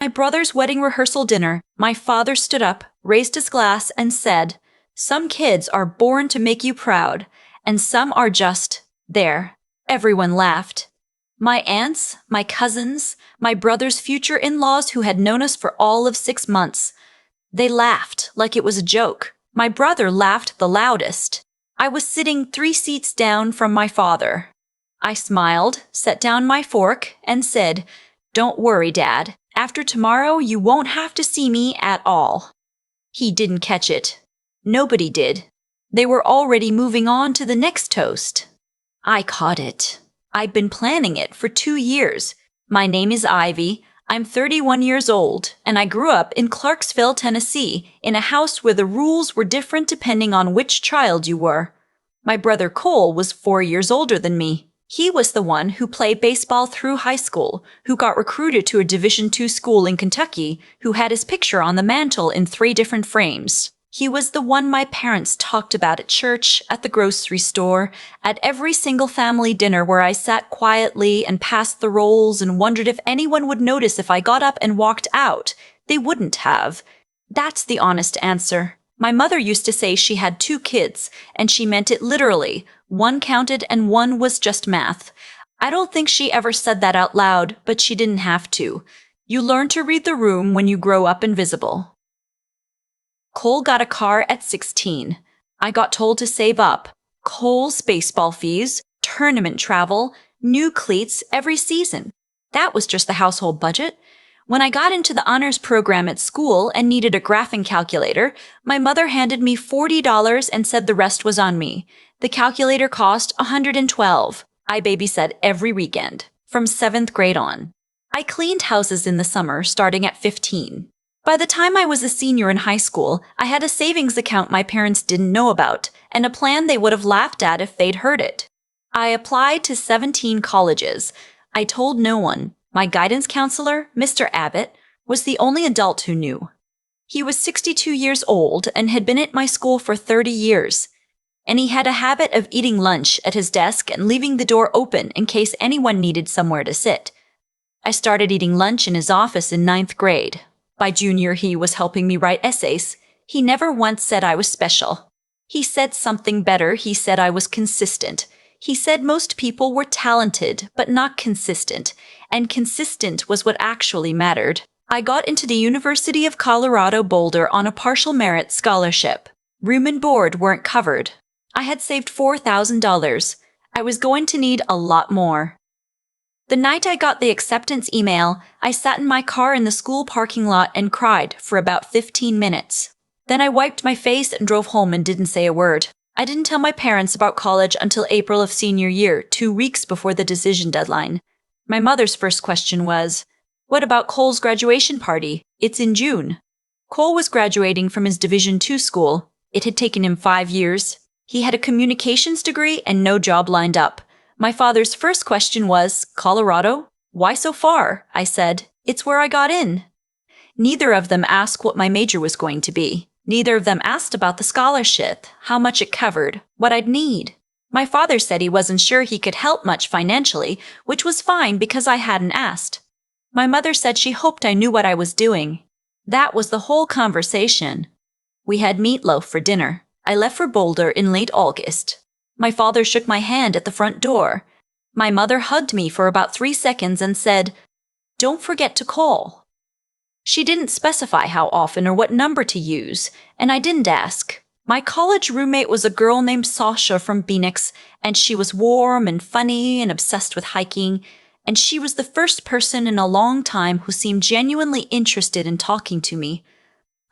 My brother's wedding rehearsal dinner, my father stood up, raised his glass, and said, "Some kids are born to make you proud, and some are just there." Everyone laughed. My aunts, my cousins, my brother's future in-laws who had known us for all of 6 months. They laughed like it was a joke. My brother laughed the loudest. I was sitting 3 seats down from my father. I smiled, set down my fork, and said, "Don't worry, Dad. After tomorrow, you won't have to see me at all." He didn't catch it. Nobody did. They were already moving on to the next toast. I caught it. I've been planning it for 2 years. My name is Ivy. I'm 31 years old, and I grew up in Clarksville, Tennessee, in a house where the rules were different depending on which child you were. My brother Cole was 4 years older than me. He was the one who played baseball through high school, who got recruited to a Division II school in Kentucky, who had his picture on the mantle in 3 different frames. He was the one my parents talked about at church, at the grocery store, at every single family dinner where I sat quietly and passed the rolls and wondered if anyone would notice if I got up and walked out. They wouldn't have. That's the honest answer. My mother used to say she had 2 kids, and she meant it literally. 1 counted and 1 was just math. I don't think she ever said that out loud, but she didn't have to. You learn to read the room when you grow up invisible. Cole got a car at 16. I got told to save up. Cole's baseball fees, tournament travel, new cleats every season. That was just the household budget. When I got into the honors program at school and needed a graphing calculator, my mother handed me $40 and said the rest was on me. The calculator cost $112. I babysat every weekend, from 7th grade on. I cleaned houses in the summer, starting at 15. By the time I was a senior in high school, I had a savings account my parents didn't know about, and a plan they would have laughed at if they'd heard it. I applied to 17 colleges. I told no one. My guidance counselor, Mr. Abbott, was the only adult who knew. He was 62 years old and had been at my school for 30 years. And he had a habit of eating lunch at his desk and leaving the door open in case anyone needed somewhere to sit. I started eating lunch in his office in 9th grade. By junior, he was helping me write essays. He never once said I was special. He said something better. He said I was consistent. He said most people were talented, but not consistent, and consistent was what actually mattered. I got into the University of Colorado Boulder on a partial merit scholarship. Room and board weren't covered. I had saved $4,000. I was going to need a lot more. The night I got the acceptance email, I sat in my car in the school parking lot and cried for about 15 minutes. Then I wiped my face and drove home and didn't say a word. I didn't tell my parents about college until April of senior year, 2 weeks before the decision deadline. My mother's first question was, "What about Cole's graduation party? It's in June." Cole was graduating from his Division II school. It had taken him 5 years. He had a communications degree and no job lined up. My father's first question was, "Colorado? Why so far?" I said, "It's where I got in." Neither of them asked what my major was going to be. Neither of them asked about the scholarship, how much it covered, what I'd need. My father said he wasn't sure he could help much financially, which was fine because I hadn't asked. My mother said she hoped I knew what I was doing. That was the whole conversation. We had meatloaf for dinner. I left for Boulder in late August. My father shook my hand at the front door. My mother hugged me for about 3 seconds and said, "Don't forget to call." She didn't specify how often or what number to use, and I didn't ask. My college roommate was a girl named Sasha from Phoenix, and she was warm and funny and obsessed with hiking, and she was the first person in a long time who seemed genuinely interested in talking to me.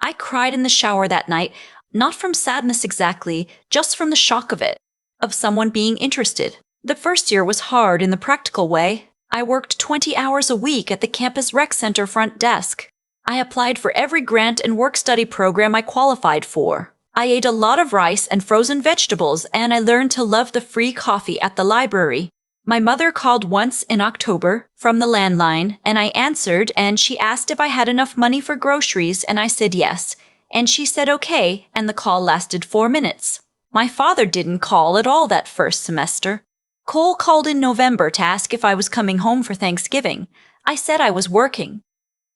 I cried in the shower that night, not from sadness exactly, just from the shock of it. Of someone being interested. The first year was hard in the practical way. I worked 20 hours a week at the campus rec center front desk. I applied for every grant and work-study program I qualified for. I ate a lot of rice and frozen vegetables, and I learned to love the free coffee at the library. My mother called once in October from the landline, and I answered, and she asked if I had enough money for groceries, and I said yes. And she said okay, and the call lasted 4 minutes. My father didn't call at all that first semester. Cole called in November to ask if I was coming home for Thanksgiving. I said I was working.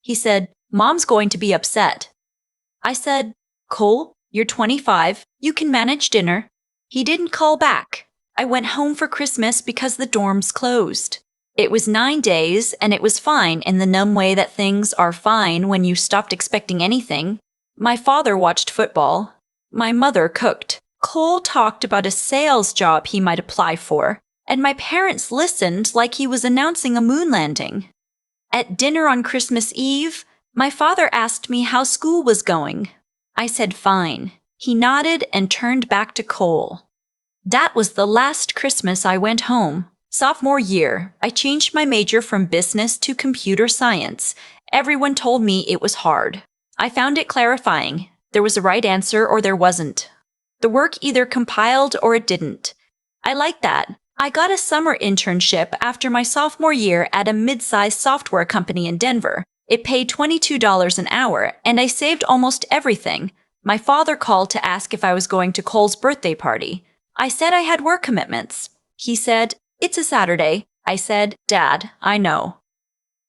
He said, "Mom's going to be upset." I said, "Cole, you're 25. You can manage dinner." He didn't call back. I went home for Christmas because the dorms closed. It was 9 days, and it was fine in the numb way that things are fine when you stopped expecting anything. My father watched football. My mother cooked. Cole talked about a sales job he might apply for, and my parents listened like he was announcing a moon landing. At dinner on Christmas Eve, my father asked me how school was going. I said fine. He nodded and turned back to Cole. That was the last Christmas I went home. Sophomore year, I changed my major from business to computer science. Everyone told me it was hard. I found it clarifying. There was a right answer or there wasn't. The work either compiled or it didn't. I liked that. I got a summer internship after my sophomore year at a mid-sized software company in Denver. It paid $22 an hour, and I saved almost everything. My father called to ask if I was going to Cole's birthday party. I said I had work commitments. He said, "It's a Saturday." I said, "Dad, I know."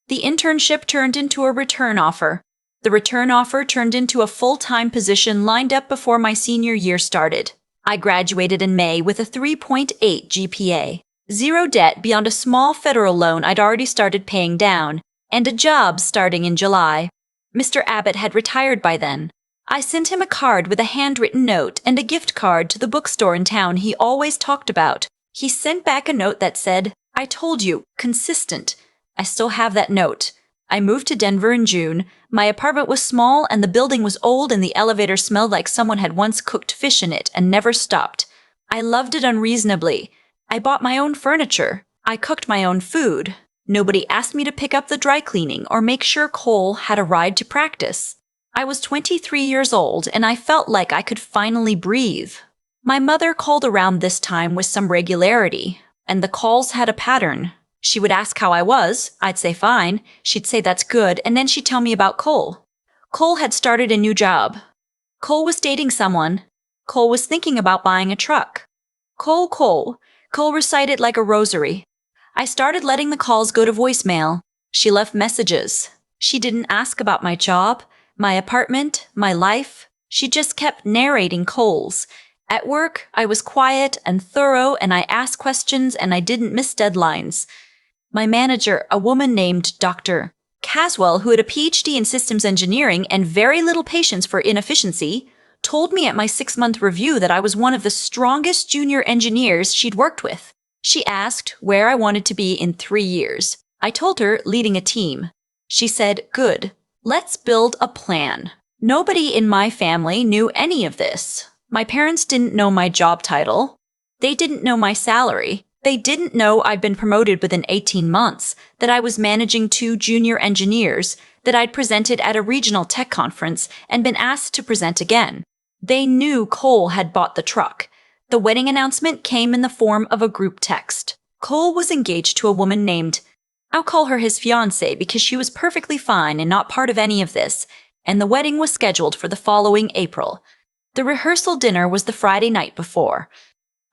The internship turned into a return offer. The return offer turned into a full-time position lined up before my senior year started. I graduated in May with a 3.8 GPA, zero debt beyond a small federal loan I'd already started paying down, and a job starting in July. Mr. Abbott had retired by then. I sent him a card with a handwritten note and a gift card to the bookstore in town he always talked about. He sent back a note that said, "I told you, consistent." I still have that note. I moved to Denver in June. My apartment was small and the building was old and the elevator smelled like someone had once cooked fish in it and never stopped. I loved it unreasonably. I bought my own furniture. I cooked my own food. Nobody asked me to pick up the dry cleaning or make sure Cole had a ride to practice. I was 23 years old and I felt like I could finally breathe. My mother called around this time with some regularity, and the calls had a pattern. She would ask how I was. I'd say fine. She'd say that's good, and then she'd tell me about Cole. Cole had started a new job. Cole was dating someone. Cole was thinking about buying a truck. Cole. Cole recited like a rosary. I started letting the calls go to voicemail. She left messages. She didn't ask about my job, my apartment, my life. She just kept narrating Cole's. At work, I was quiet and thorough, and I asked questions and I didn't miss deadlines. My manager, a woman named Dr. Caswell, who had a PhD in systems engineering and very little patience for inefficiency, told me at my 6-month review that I was one of the strongest junior engineers she'd worked with. She asked where I wanted to be in 3 years. I told her leading a team. She said, "Good. Let's build a plan." Nobody in my family knew any of this. My parents didn't know my job title. They didn't know my salary. They didn't know I'd been promoted within 18 months, that I was managing 2 junior engineers, that I'd presented at a regional tech conference and been asked to present again. They knew Cole had bought the truck. The wedding announcement came in the form of a group text. Cole was engaged to a woman named, I'll call her his fiancée because she was perfectly fine and not part of any of this, and the wedding was scheduled for the following April. The rehearsal dinner was the Friday night before.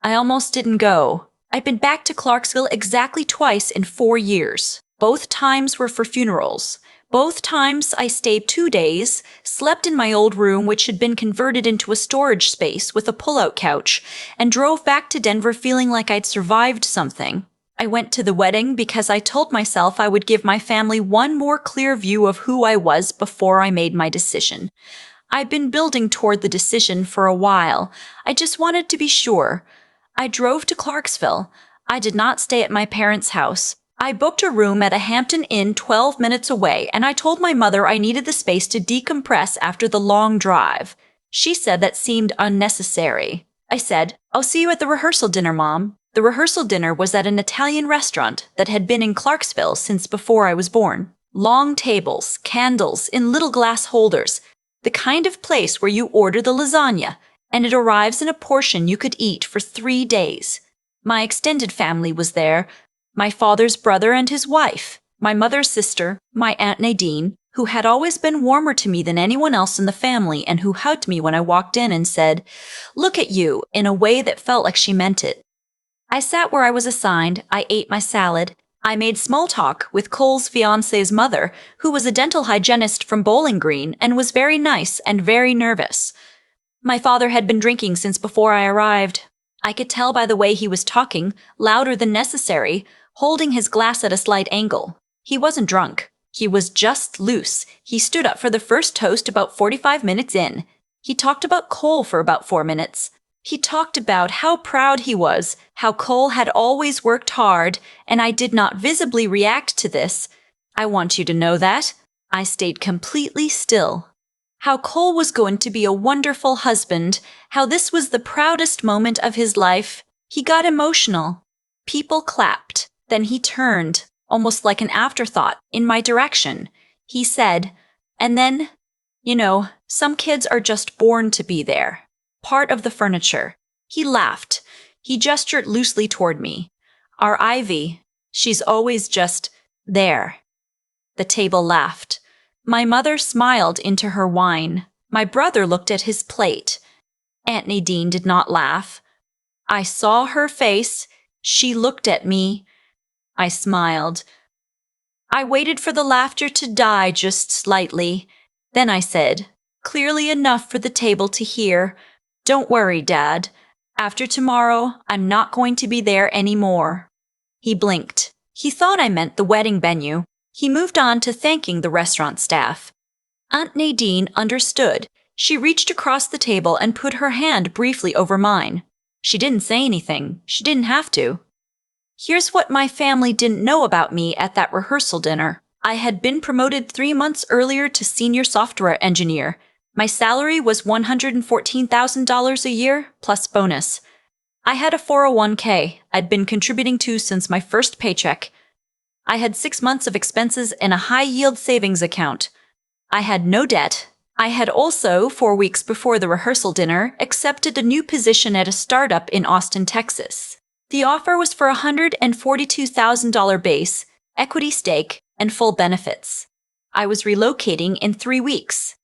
I almost didn't go. I'd been back to Clarksville exactly twice in 4 years. Both times were for funerals. Both times I stayed 2 days, slept in my old room which had been converted into a storage space with a pull-out couch, and drove back to Denver feeling like I'd survived something. I went to the wedding because I told myself I would give my family one more clear view of who I was before I made my decision. I'd been building toward the decision for a while. I just wanted to be sure. I drove to Clarksville. I did not stay at my parents' house. I booked a room at a Hampton Inn 12 minutes away, and I told my mother I needed the space to decompress after the long drive. She said that seemed unnecessary. I said, I'll see you at the rehearsal dinner, Mom. The rehearsal dinner was at an Italian restaurant that had been in Clarksville since before I was born. Long tables, candles in little glass holders, the kind of place where you order the lasagna, and it arrives in a portion you could eat for 3 days. My extended family was there, my father's brother and his wife, my mother's sister, my Aunt Nadine, who had always been warmer to me than anyone else in the family and who hugged me when I walked in and said, "Look at you," in a way that felt like she meant it. I sat where I was assigned, I ate my salad, I made small talk with Cole's fiancée's mother, who was a dental hygienist from Bowling Green and was very nice and very nervous. My father had been drinking since before I arrived. I could tell by the way he was talking, louder than necessary, holding his glass at a slight angle. He wasn't drunk. He was just loose. He stood up for the first toast about 45 minutes in. He talked about Cole for about 4 minutes. He talked about how proud he was, how Cole had always worked hard, and I did not visibly react to this. I want you to know that. I stayed completely still. How Cole was going to be a wonderful husband, how this was the proudest moment of his life. He got emotional. People clapped. Then he turned, almost like an afterthought, in my direction. He said, and then, some kids are just born to be there. Part of the furniture. He laughed. He gestured loosely toward me. Our Ivy, she's always just there. The table laughed. My mother smiled into her wine. My brother looked at his plate. Aunt Nadine did not laugh. I saw her face. She looked at me. I smiled. I waited for the laughter to die just slightly. Then I said, clearly enough for the table to hear, "Don't worry, Dad. After tomorrow, I'm not going to be there anymore." He blinked. He thought I meant the wedding venue. He moved on to thanking the restaurant staff. Aunt Nadine understood. She reached across the table and put her hand briefly over mine. She didn't say anything. She didn't have to. Here's what my family didn't know about me at that rehearsal dinner. I had been promoted 3 months earlier to senior software engineer. My salary was $114,000 a year, plus bonus. I had a 401k I'd been contributing to since my first paycheck. I had 6 months of expenses in a high-yield savings account. I had no debt. I had also, 4 weeks before the rehearsal dinner, accepted a new position at a startup in Austin, Texas. The offer was for a $142,000 base, equity stake, and full benefits. I was relocating in 3 weeks.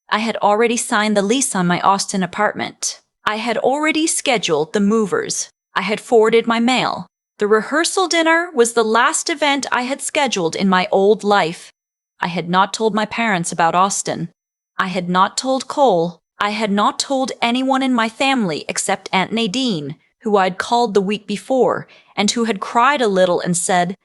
I had already signed the lease on my Austin apartment. I had already scheduled the movers. I had forwarded my mail. The rehearsal dinner was the last event I had scheduled in my old life. I had not told my parents about Austin. I had not told Cole. I had not told anyone in my family except Aunt Nadine, who I'd called the week before, and who had cried a little and said,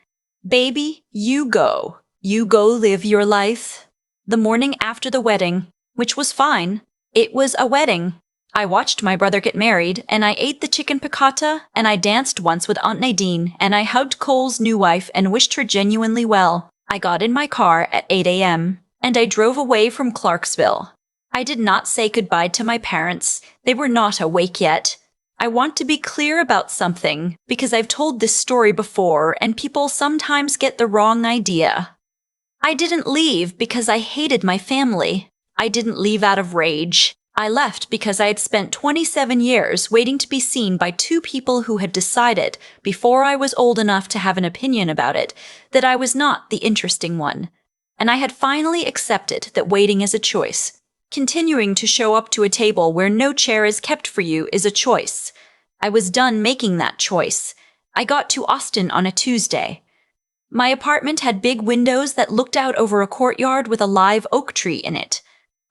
"Baby, you go. You go live your life." The morning after the wedding, which was fine, it was a wedding. I watched my brother get married, and I ate the chicken piccata, and I danced once with Aunt Nadine, and I hugged Cole's new wife and wished her genuinely well. I got in my car at 8 a.m., and I drove away from Clarksville. I did not say goodbye to my parents. They were not awake yet. I want to be clear about something, because I've told this story before, and people sometimes get the wrong idea. I didn't leave because I hated my family. I didn't leave out of rage. I left because I had spent 27 years waiting to be seen by 2 people who had decided, before I was old enough to have an opinion about it, that I was not the interesting one. And I had finally accepted that waiting is a choice. Continuing to show up to a table where no chair is kept for you is a choice. I was done making that choice. I got to Austin on a Tuesday. My apartment had big windows that looked out over a courtyard with a live oak tree in it.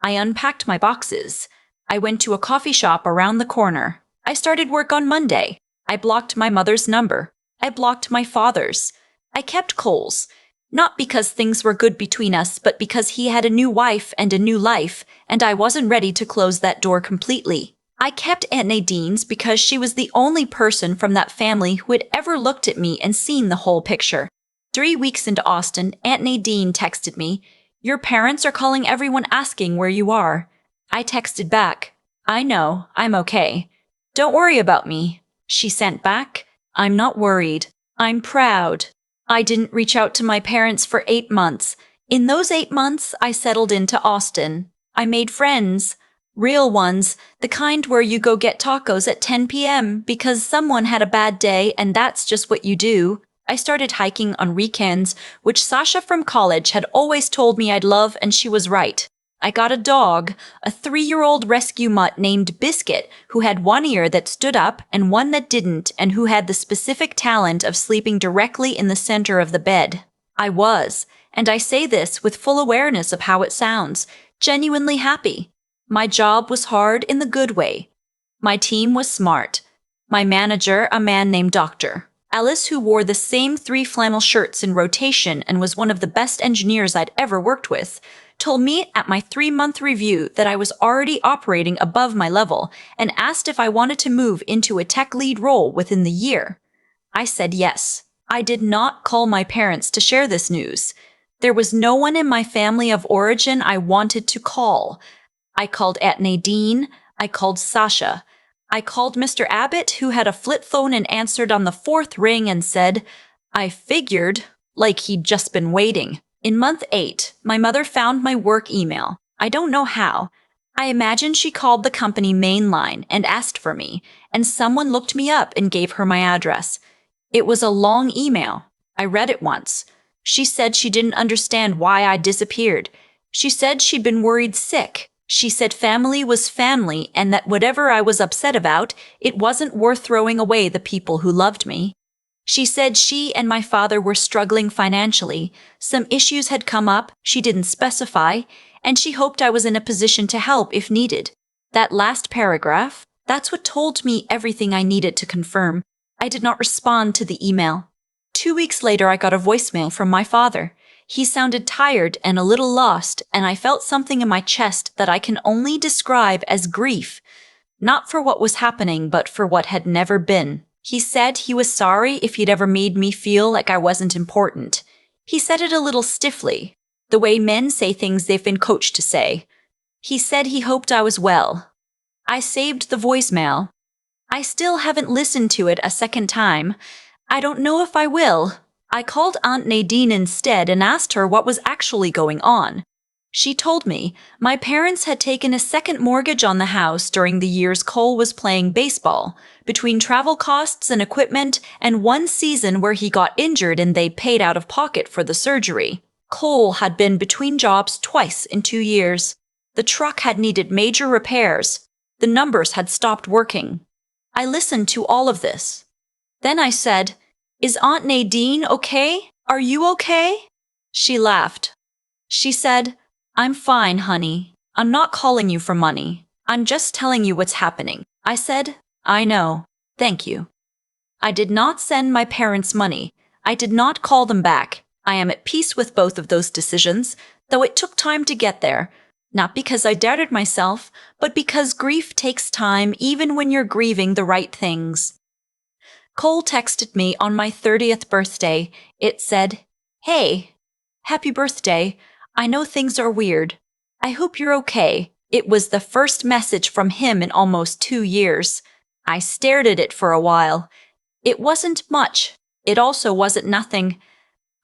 I unpacked my boxes. I went to a coffee shop around the corner. I started work on Monday. I blocked my mother's number. I blocked my father's. I kept Cole's. Not because things were good between us, but because he had a new wife and a new life, and I wasn't ready to close that door completely. I kept Aunt Nadine's because she was the only person from that family who had ever looked at me and seen the whole picture. 3 weeks into Austin, Aunt Nadine texted me, "Your parents are calling everyone asking where you are." I texted back, "I know, I'm okay. Don't worry about me." She sent back, "I'm not worried. I'm proud." I didn't reach out to my parents for 8 months. In those 8 months, I settled into Austin. I made friends. Real ones, the kind where you go get tacos at 10 p.m. because someone had a bad day and that's just what you do. I started hiking on weekends, which Sasha from college had always told me I'd love, and she was right. I got a dog, a 3-year-old rescue mutt named Biscuit, who had one ear that stood up and one that didn't, and who had the specific talent of sleeping directly in the center of the bed. I was, and I say this with full awareness of how it sounds, genuinely happy. My job was hard in the good way. My team was smart. My manager, a man named Dr. Ellis, who wore the same 3 flannel shirts in rotation and was one of the best engineers I'd ever worked with, told me at my 3-month review that I was already operating above my level and asked if I wanted to move into a tech lead role within the year. I said yes. I did not call my parents to share this news. There was no one in my family of origin I wanted to call. I called Aunt Nadine. I called Sasha. I called Mr. Abbott, who had a flip phone and answered on the 4th ring and said, I figured, like he'd just been waiting. In month 8, my mother found my work email. I don't know how. I imagine she called the company main line and asked for me, and someone looked me up and gave her my address. It was a long email. I read it once. She said she didn't understand why I disappeared. She said she'd been worried sick. She said family was family and that whatever I was upset about, it wasn't worth throwing away the people who loved me. She said she and my father were struggling financially. Some issues had come up, she didn't specify, and she hoped I was in a position to help if needed. That last paragraph, that's what told me everything I needed to confirm. I did not respond to the email. 2 weeks later, I got a voicemail from my father. He sounded tired and a little lost, and I felt something in my chest that I can only describe as grief. Not for what was happening, but for what had never been. He said he was sorry if he'd ever made me feel like I wasn't important. He said it a little stiffly, the way men say things they've been coached to say. He said he hoped I was well. I saved the voicemail. I still haven't listened to it a second time. I don't know if I will. I called Aunt Nadine instead and asked her what was actually going on. She told me my parents had taken a second mortgage on the house during the years Cole was playing baseball, between travel costs and equipment and one season where he got injured and they paid out of pocket for the surgery. Cole had been between jobs twice in 2 years. The truck had needed major repairs. The numbers had stopped working. I listened to all of this. Then I said, "Is Aunt Nadine okay? Are you okay?" She laughed. She said, "I'm fine, honey. I'm not calling you for money. I'm just telling you what's happening." I said, "I know. Thank you." I did not send my parents money. I did not call them back. I am at peace with both of those decisions, though it took time to get there. Not because I doubted myself, but because grief takes time even when you're grieving the right things. Cole texted me on my 30th birthday. It said, "Hey, happy birthday. I know things are weird. I hope you're okay." It was the first message from him in almost 2 years. I stared at it for a while. It wasn't much. It also wasn't nothing.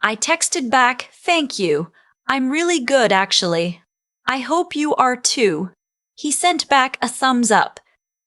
I texted back, "Thank you. I'm really good, actually. I hope you are too." He sent back a thumbs up.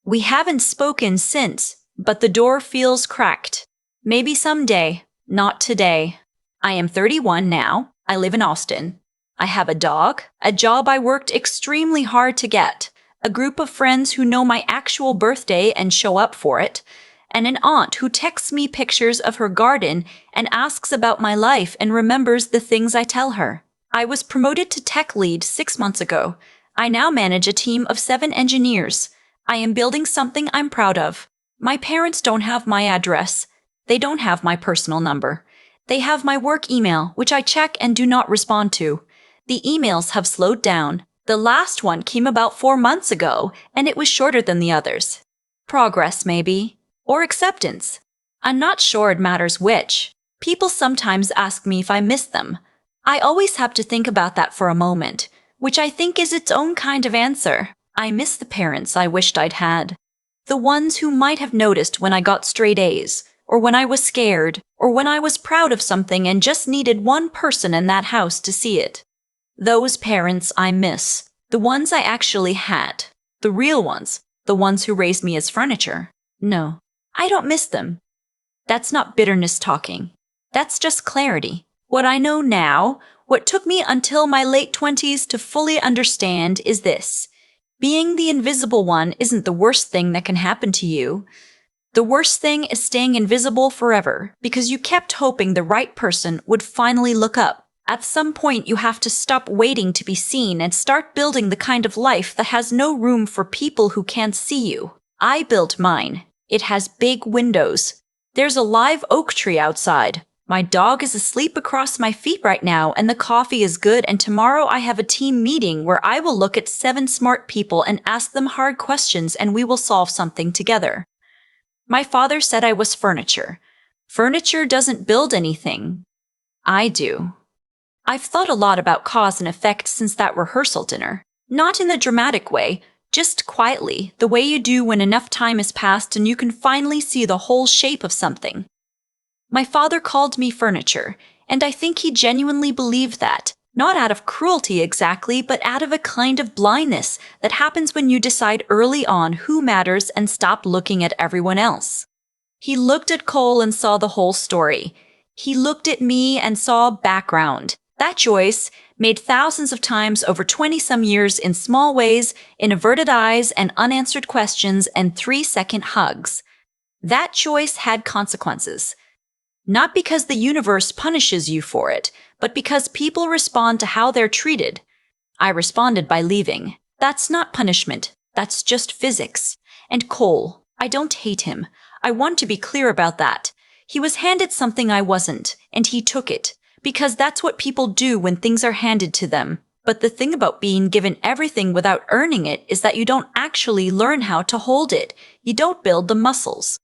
We haven't spoken since, but the door feels cracked. Maybe someday, not today. I am 31 now. I live in Austin. I have a dog, a job I worked extremely hard to get, a group of friends who know my actual birthday and show up for it, and an aunt who texts me pictures of her garden and asks about my life and remembers the things I tell her. I was promoted to tech lead 6 months ago. I now manage a team of 7 engineers. I am building something I'm proud of. My parents don't have my address. They don't have my personal number. They have my work email, which I check and do not respond to. The emails have slowed down. The last one came about 4 months ago, and it was shorter than the others. Progress, maybe. Or acceptance. I'm not sure it matters which. People sometimes ask me if I miss them. I always have to think about that for a moment, which I think is its own kind of answer. I miss the parents I wished I'd had. The ones who might have noticed when I got straight A's, or when I was scared, or when I was proud of something and just needed one person in that house to see it. Those parents I miss. The ones I actually had. The real ones. The ones who raised me as furniture. No, I don't miss them. That's not bitterness talking. That's just clarity. What I know now, What took me until my late 20s to fully understand is this. Being the invisible one isn't the worst thing that can happen to you. The worst thing is staying invisible forever because you kept hoping the right person would finally look up. At some point, you have to stop waiting to be seen and start building the kind of life that has no room for people who can't see you. I built mine. It has big windows. There's a live oak tree outside. My dog is asleep across my feet right now, and the coffee is good, and tomorrow I have a team meeting where I will look at 7 smart people and ask them hard questions, and we will solve something together. My father said I was furniture. Furniture doesn't build anything. I do. I've thought a lot about cause and effect since that rehearsal dinner. Not in the dramatic way, just quietly, the way you do when enough time has passed and you can finally see the whole shape of something. My father called me furniture, and I think he genuinely believed that, not out of cruelty exactly, but out of a kind of blindness that happens when you decide early on who matters and stop looking at everyone else. He looked at Cole and saw the whole story. He looked at me and saw background. That choice, made thousands of times over 20-some years in small ways, in averted eyes and unanswered questions and 3-second hugs. That choice had consequences. Not because the universe punishes you for it, but because people respond to how they're treated. I responded by leaving. That's not punishment. That's just physics. And Cole, I don't hate him. I want to be clear about that. He was handed something I wasn't, and he took it. Because that's what people do when things are handed to them. But the thing about being given everything without earning it is that you don't actually learn how to hold it. You don't build the muscles.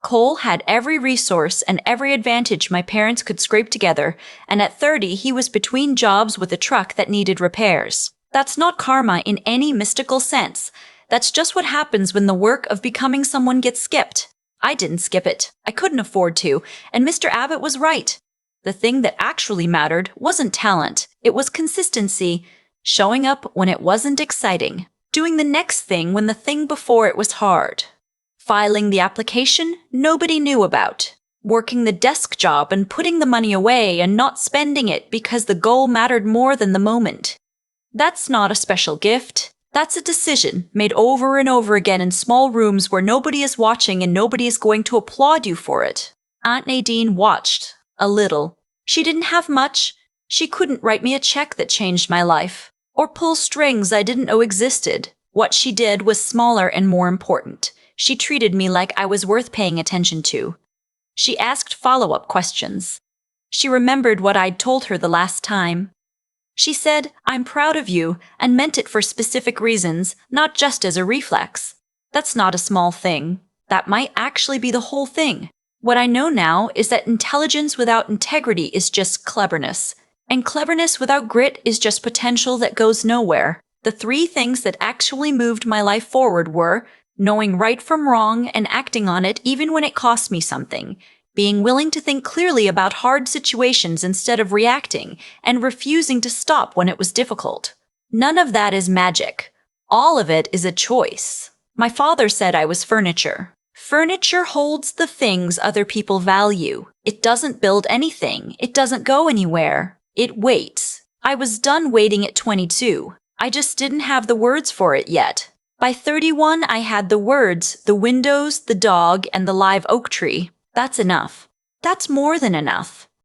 Cole had every resource and every advantage my parents could scrape together, and at 30 he was between jobs with a truck that needed repairs. That's not karma in any mystical sense. That's just what happens when the work of becoming someone gets skipped. I didn't skip it. I couldn't afford to, and Mr. Abbott was right. The thing that actually mattered wasn't talent, it was consistency, showing up when it wasn't exciting, doing the next thing when the thing before it was hard. Filing the application nobody knew about, working the desk job and putting the money away and not spending it because the goal mattered more than the moment. That's not a special gift. That's a decision made over and over again in small rooms where nobody is watching and nobody is going to applaud you for it. Aunt Nadine watched, a little. She didn't have much. She couldn't write me a check that changed my life, or pull strings I didn't know existed. What she did was smaller and more important. She treated me like I was worth paying attention to. She asked follow-up questions. She remembered what I'd told her the last time. She said, "I'm proud of you," and meant it for specific reasons, not just as a reflex. That's not a small thing. That might actually be the whole thing. What I know now is that intelligence without integrity is just cleverness, and cleverness without grit is just potential that goes nowhere. The 3 things that actually moved my life forward were knowing right from wrong and acting on it even when it cost me something, being willing to think clearly about hard situations instead of reacting, and refusing to stop when it was difficult. None of that is magic. All of it is a choice. My father said I was furniture. Furniture holds the things other people value. It doesn't build anything. It doesn't go anywhere. It waits. I was done waiting at 22. I just didn't have the words for it yet. By 31, I had the words, the windows, the dog, and the live oak tree. That's enough. That's more than enough.